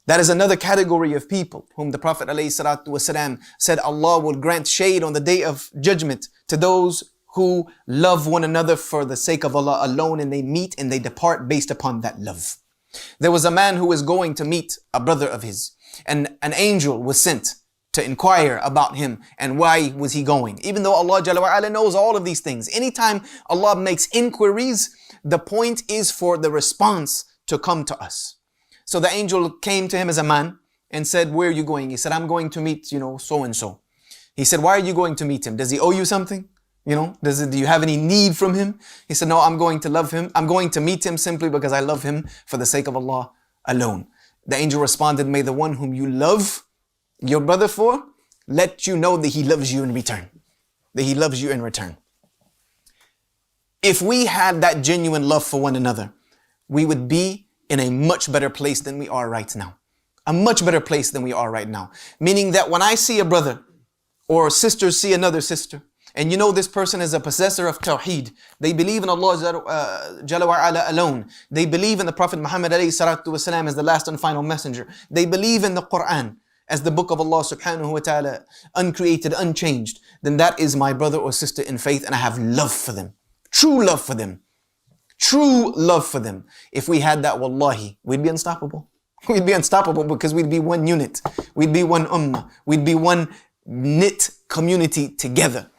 That is another category of people whom the Prophet ﷺ said Allah will grant shade on the day of judgment to those who love one another for the sake of Allah alone, and they meet and they depart based upon that love. There was a man who was going to meet a brother of his, and an angel was sent to inquire about him and why was he going. Even though Allah Jalla wa Ala knows all of these things, anytime Allah makes inquiries, the point is for the response to come to us. So the angel came to him as a man and said, where are you going? He said, I'm going to meet, so and so. He said, why are you going to meet him? Does he owe you something? Do you have any need from him? He said, no, I'm going to love him. I'm going to meet him simply because I love him for the sake of Allah alone. The angel responded, may the one whom you love your brother for, let you know that he loves you in return. That he loves you in return. If we had that genuine love for one another, we would be in a much better place than we are right now. A much better place than we are right now. Meaning that when I see a brother or sisters see another sister, and this person is a possessor of Tawheed, they believe in Allah Jalla wa Ala alone. They believe in the Prophet Muhammad alayhi salatu wasalam as the last and final messenger. They believe in the Quran as the book of Allah subhanahu wa ta'ala, uncreated, unchanged. Then that is my brother or sister in faith, and I have love for them. True love for them. True love for them. If we had that, wallahi, we'd be unstoppable. We'd be unstoppable because we'd be one unit. We'd be one ummah. We'd be one knit community together.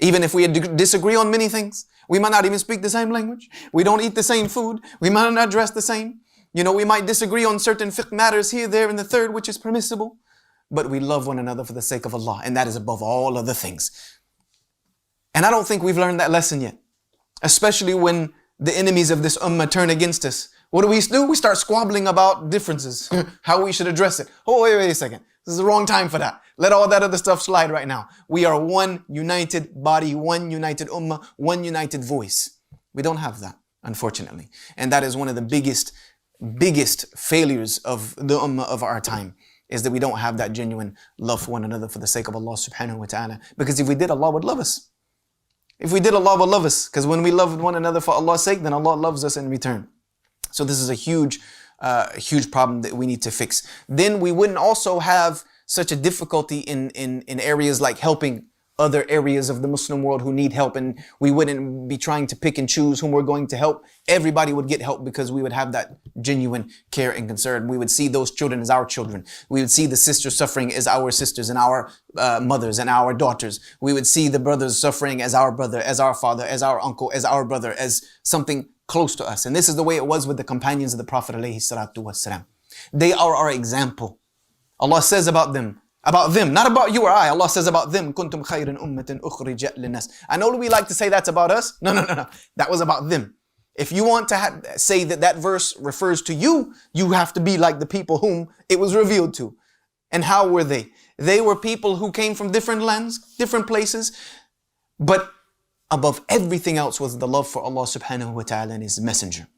Even if we disagree on many things, we might not even speak the same language. We don't eat the same food. We might not dress the same. We might disagree on certain fiqh matters here, there, and the third, which is permissible. But we love one another for the sake of Allah, and that is above all other things. And I don't think we've learned that lesson yet. Especially when the enemies of this ummah turn against us. What do? We start squabbling about differences, how we should address it. Oh, wait a second. This is the wrong time for that. Let all that other stuff slide right now. We are one united body, one united ummah, one united voice. We don't have that, unfortunately. And that is one of the biggest failures of the ummah of our time, is that we don't have that genuine love for one another for the sake of Allah subhanahu wa ta'ala. Because if we did, Allah would love us. If we did, Allah would love us. Because when we love one another for Allah's sake, then Allah loves us in return. So this is a huge problem that we need to fix. Then we wouldn't also have such a difficulty in areas like helping other areas of the Muslim world who need help, and we wouldn't be trying to pick and choose whom we're going to help. Everybody would get help because we would have that genuine care and concern. We would see those children as our children. We would see the sisters suffering as our sisters and our mothers and our daughters. We would see the brothers suffering as our brother, as our father, as our uncle, as our brother, as something close to us. And this is the way it was with the companions of the Prophet ﷺ. They are our example. Allah says about them, not about you or I. Allah says about them, "Kuntum khayran ummatin ukhrijat linnas." I know we like to say that's about us. No. That was about them. If you want to say that verse refers to you, you have to be like the people whom it was revealed to. And how were they? They were people who came from different lands, different places, but above everything else was the love for Allah subhanahu wa ta'ala and His messenger.